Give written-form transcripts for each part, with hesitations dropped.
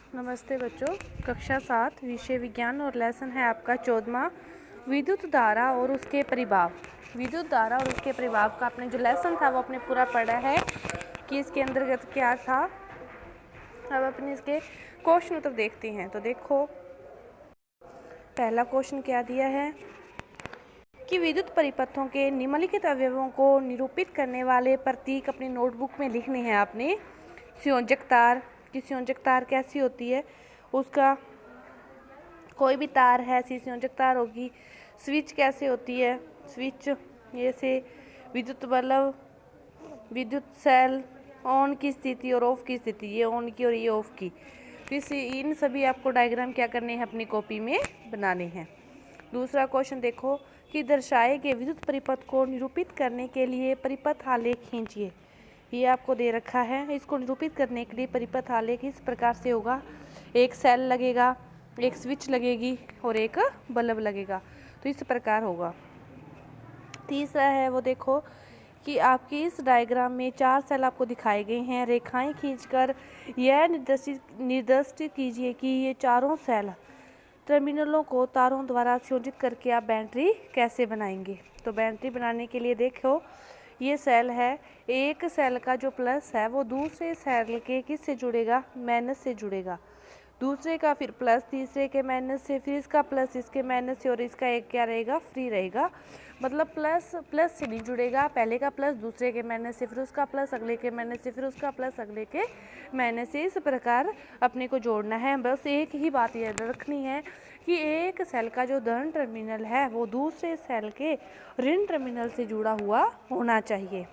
नमस्ते बच्चों। कक्षा 7 विषय विज्ञान और लेसन है आपका 14वां विद्युत धारा और उसके परिभाव। विद्युत धारा और उसके परिभाव का आपने जो लेसन था वो आपने पूरा पढ़ा है कि इसके अंतर्गत क्या था। अब अपने इसके क्वेश्चन उत्तर देखते हैं। तो देखो, पहला क्वेश्चन क्या दिया है कि विद्युत परिपथों के निम्नलिखित अवयवों को निरूपित करने वाले प्रतीक अपनी नोटबुक में लिखने हैं आपने। संयोजक तार की संयोजक तार कैसी होती है, उसका कोई भी तार है ऐसी संयोजक तार होगी। स्विच कैसे होती है, स्विच ये से विद्युत बल्ब, विद्युत सेल, ऑन की स्थिति और ऑफ की स्थिति, ये ऑन की और ये ऑफ की। तो इन सभी आपको डायग्राम क्या करने हैं, अपनी कॉपी में बनाने हैं। दूसरा क्वेश्चन देखो कि दर्शाए गए विद्युत परिपथ को निरूपित करने के लिए परिपथ आलेख खींचिए। ये आपको दे रखा है। इसको निरूपित करने के लिए परिपथ आलेख इस प्रकार से होगा। एक सेल लगेगा, एक स्विच लगेगी और एक बल्ब लगेगा। तो इस प्रकार होगा। तीसरा है वो देखो कि आपकी इस डायग्राम में 4 सेल आपको दिखाए गए हैं। रेखाएं खींचकर यह निर्दिष्ट कीजिए कि ये चारों सेल टर्मिनलों को तारों द्वारा संयोजित करके आप बैटरी कैसे बनाएंगे। तो बैटरी बनाने के लिए देखो, ये सेल है। एक सेल का जो प्लस है वो दूसरे सेल के किससे जुड़ेगा, माइनस से जुड़ेगा। दूसरे का फिर प्लस तीसरे के माइनस से, फिर इसका प्लस इसके माइनस से और इसका एक क्या रहेगा, फ्री रहेगा। मतलब प्लस प्लस से नहीं जुड़ेगा। पहले का प्लस दूसरे के माइनस से, फिर उसका प्लस अगले के माइनस से, फिर उसका प्लस अगले के माइनस से। इस प्रकार अपने को जोड़ना है। बस एक ही बात याद रखनी है कि एक सेल का जो धन टर्मिनल है वो दूसरे सेल के ऋण टर्मिनल से जुड़ा हुआ होना चाहिए।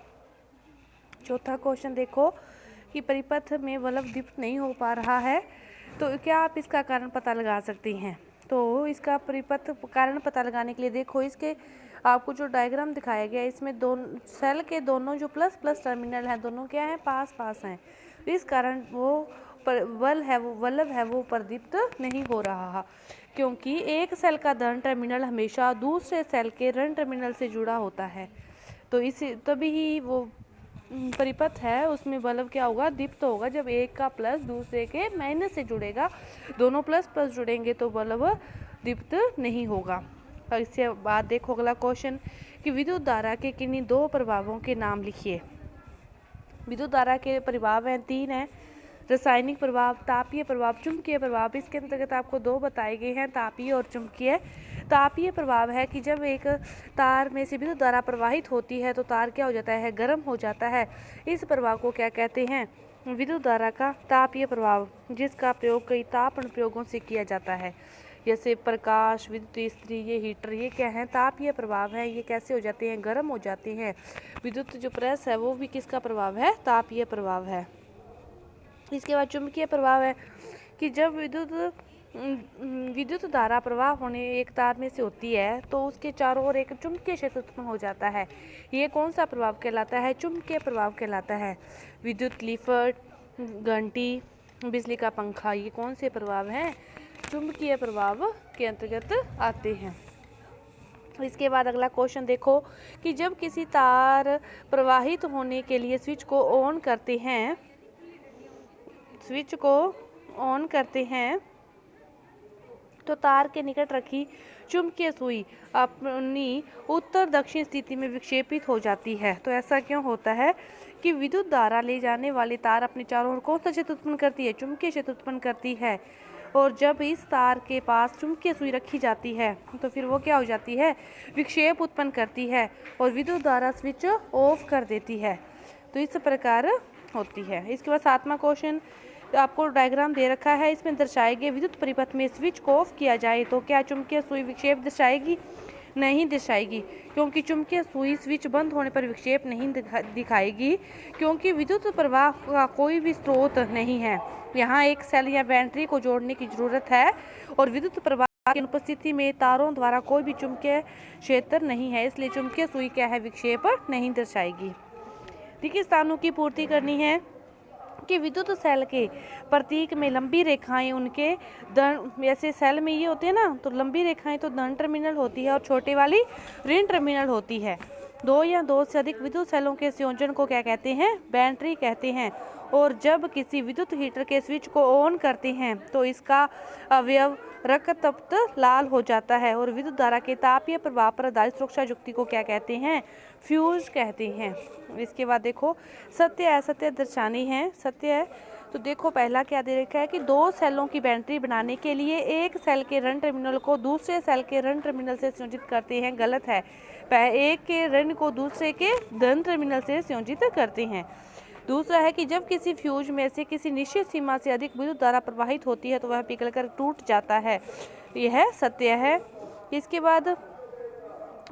चौथा क्वेश्चन देखो कि परिपथ में बल्ब दीप्त नहीं हो पा रहा है, तो क्या आप इसका कारण पता लगा सकते हैं। तो इसका परिपथ कारण पता लगाने के लिए देखो, इसके आपको जो डायग्राम दिखाया गया है इसमें दोनों सेल के दोनों जो प्लस प्लस टर्मिनल हैं दोनों क्या हैं, पास पास हैं। इस कारण वो बल्ब है वो प्रदीप्त नहीं हो रहा, क्योंकि एक सेल का धन टर्मिनल हमेशा दूसरे सेल के ऋण टर्मिनल से जुड़ा होता है। तो इसी तभी ही वो परिपथ है उसमें बल्ब क्या होगा, दीप्त होगा जब एक का प्लस दूसरे के माइनस से जुड़ेगा। दोनों प्लस प्लस जुड़ेंगे तो बल्ब दीप्त नहीं होगा। और इसके बाद देखो अगला क्वेश्चन कि विद्युत धारा के किन्हीं 2 प्रभावों के नाम लिखिए। विद्युत धारा के प्रभाव हैं 3 हैं, रासायनिक प्रभाव, तापीय प्रभाव, चुंबकीय प्रभाव। इसके अंतर्गत आपको 2 बताए गए हैं, तापीय और चुंबकीय। तापीय प्रभाव है कि जब एक तार में से विद्युत धारा प्रवाहित होती है तो तार क्या हो जाता है, गर्म हो जाता है। इस प्रभाव को क्या कहते हैं, विद्युत धारा का तापीय प्रभाव, जिसका प्रयोग कई ताप अनुप्रयोगों से किया जाता है, जैसे प्रकाश, विद्युत इस्त्री, ये हीटर, ये क्या है, तापीय प्रभाव है। ये कैसे हो जाते हैं, गर्म हो जाते हैं। विद्युत जो प्रेस है वो भी किसका प्रभाव है, तापीय प्रभाव है। इसके बाद चुंबकीय प्रभाव है कि जब विद्युत धारा प्रवाह होने एक तार में से होती है तो उसके चारों ओर एक चुंबकीय क्षेत्र उत्पन्न हो जाता है। ये कौन सा प्रभाव कहलाता है, चुंबकीय प्रभाव कहलाता है। विद्युत लिफ्ट, घंटी, बिजली का पंखा, ये कौन से प्रभाव हैं, चुंबकीय प्रभाव के अंतर्गत आते हैं। इसके बाद अगला क्वेश्चन देखो कि जब किसी तार प्रवाहित होने के लिए स्विच को ऑन करते हैं तो तार के निकट रखी चुंबकीय सुई अपनी उत्तर दक्षिण स्थिति में विक्षेपित हो जाती है। तो ऐसा क्यों होता है कि विद्युत धारा ले जाने वाली तार अपने चारों ओर कौन सा क्षेत्र उत्पन्न करती है, चुंबकीय क्षेत्र उत्पन्न करती है। और जब इस तार के पास चुंबकीय सुई रखी जाती है तो फिर वो क्या हो जाती है, विक्षेप उत्पन्न करती है और विद्युत धारा स्विच ऑफ कर देती है। तो इस प्रकार होती है। इसके बाद 7वां क्वेश्चन आपको डायग्राम दे रखा है, इसमें दर्शाए गए विद्युत परिपथ में स्विच को ऑफ किया जाए तो क्या चुंबकीय सुई विक्षेप दर्शाएगी, नहीं दर्शाएगी, क्योंकि चुंबकीय सुई स्विच बंद होने पर विक्षेप नहीं दिखाएगी, क्योंकि विद्युत प्रवाह का कोई भी स्रोत नहीं है। यहाँ एक सेल या बैटरी को जोड़ने की जरूरत है और विद्युत प्रवाह की अनुपस्थिति में तारों द्वारा कोई भी चुंबकीय क्षेत्र नहीं है, इसलिए चुंबकीय सुई क्या है, विक्षेप नहीं दर्शाएगी। रिक्त स्थानों की पूर्ति करनी है कि विद्युत सेल के प्रतीक में लंबी रेखाएं उनके धन, ऐसे सेल में ये होते हैं ना, तो लंबी रेखाएं तो धन टर्मिनल होती है और छोटे वाली ऋण टर्मिनल होती है। दो या दो से अधिक विद्युत सेलों के संयोजन को क्या कहते हैं? बैटरी कहते हैं। और जब किसी विद्युत हीटर के स्विच को ऑन करते हैं तो इसका अवयव रक्ततप्त लाल हो जाता है और विद्युत धारा के तापीय प्रभाव पर आधारित सुरक्षा युक्ति को क्या कहते हैं? फ्यूज कहते हैं। इसके बाद देखो सत्य असत्य दर्शानी है। सत्य है तो देखो पहला क्या दे रखा है कि दो सेलों की बैटरी बनाने के लिए एक सेल के ऋण टर्मिनल को दूसरे सेल के ऋण टर्मिनल से संयोजित करते हैं। गलत है। एक के ऋण को दूसरे के धन टर्मिनल से संयोजित करते हैं। दूसरा है कि जब किसी फ्यूज में से किसी निश्चित सीमा से अधिक विद्युत धारा प्रवाहित होती है तो वह पिघलकर टूट जाता है। यह सत्य है। इसके बाद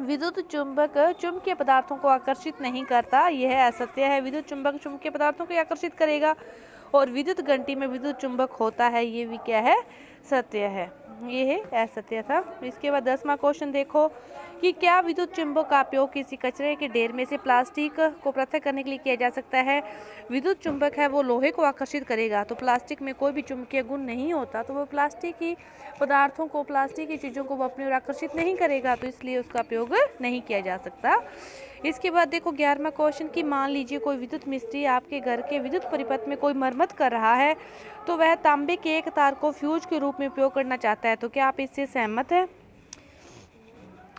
विद्युत चुंबक चुंबकीय पदार्थों को आकर्षित नहीं करता। यह असत्य है। विद्युत चुंबक चुंबकीय पदार्थों को आकर्षित करेगा और विद्युत घंटी में विद्युत चुंबक होता है। ये भी क्या है? सत्य है। ये है असत्य था। इसके बाद 10वां क्वेश्चन देखो कि क्या विद्युत चुंबक का उपयोग किसी कचरे के ढेर में से प्लास्टिक को पृथक करने के लिए किया जा सकता है? विद्युत चुंबक है वो लोहे को आकर्षित करेगा, तो प्लास्टिक में कोई भी चुंबकीय गुण नहीं होता, तो वो प्लास्टिक की पदार्थों को, प्लास्टिक की चीज़ों को वो अपनी ओर आकर्षित नहीं करेगा, तो इसलिए उसका उपयोग नहीं किया जा सकता। इसके बाद देखो 11वां क्वेश्चन कि मान लीजिए कोई विद्युत मिस्त्री आपके घर के विद्युत परिपथ में कोई मरम्मत कर रहा है, तो वह तांबे के एक तार को फ्यूज के रूप में उपयोग करना चाहता है, तो क्या आप इससे सहमत हैं?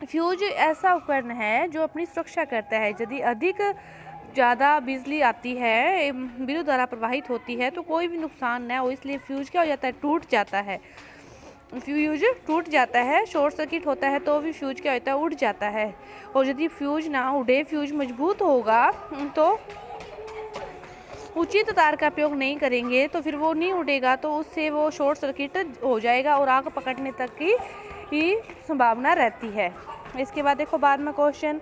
फ्यूज ऐसा उपकरण है जो अपनी सुरक्षा करता है। यदि अधिक ज़्यादा बिजली आती है, विद्युत धारा प्रवाहित होती है, तो कोई भी नुकसान न हो, इसलिए फ्यूज क्या हो जाता है? टूट जाता है। फ्यूज टूट जाता है। शॉर्ट सर्किट होता है तो भी फ्यूज क्या होता है? उड़ जाता है। और यदि फ्यूज ना उड़े, फ्यूज मजबूत होगा, तो उचित तार का उपयोग नहीं करेंगे तो फिर वो नहीं उड़ेगा, तो उससे वो शॉर्ट सर्किट हो जाएगा और आग पकड़ने तक की संभावना रहती है। इसके बाद देखो 12वां क्वेश्चन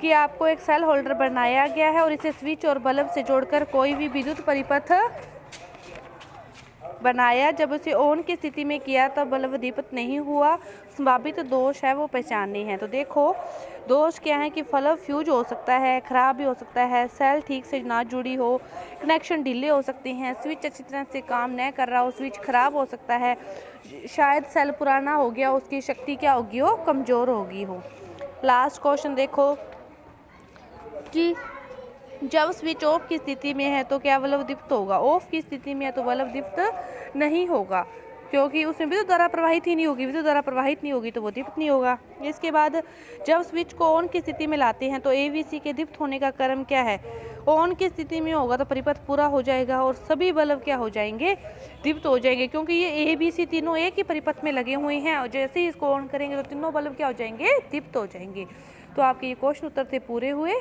कि आपको एक सेल होल्डर बनाया गया है और इसे स्विच और बल्ब से जोड़कर कोई भी विद्युत परिपथ बनाया, जब उसे ऑन की स्थिति में किया तब बल्ब दीप्त नहीं हुआ। संभावित दोष है वो पहचानने हैं। तो देखो दोष क्या है कि बल्ब फ्यूज हो सकता है, खराब भी हो सकता है, सेल ठीक से ना जुड़ी हो, कनेक्शन ढीले हो सकते हैं, स्विच अच्छी तरह से काम न कर रहा हो, स्विच खराब हो सकता है, शायद सेल पुराना हो गया, उसकी शक्ति क्या होगी? हो कमज़ोर होगी हो। लास्ट क्वेश्चन देखो कि जब स्विच ऑफ की स्थिति में है तो क्या बल्ब दीप्त होगा? ऑफ की स्थिति में है तो बल्ब दीप्त नहीं होगा, क्योंकि उसमें विद्युत धारा प्रवाहित ही नहीं होगी। विद्युत धारा प्रवाहित नहीं होगी तो वो दीप्त नहीं होगा। इसके बाद जब स्विच को ऑन की स्थिति में लाते हैं तो एवीसी के दीप्त होने का क्रम क्या है? ऑन की स्थिति में होगा तो परिपथ पूरा हो जाएगा और सभी बल्ब क्या हो जाएंगे? दीप्त हो जाएंगे, क्योंकि ये एबीसी तीनों एक ही परिपथ में लगे हुए हैं और जैसे ही इसको ऑन करेंगे तो तीनों बल्ब क्या हो जाएंगे? दीप्त हो जाएंगे। तो आपके ये क्वेश्चन उत्तर थे पूरे हुए।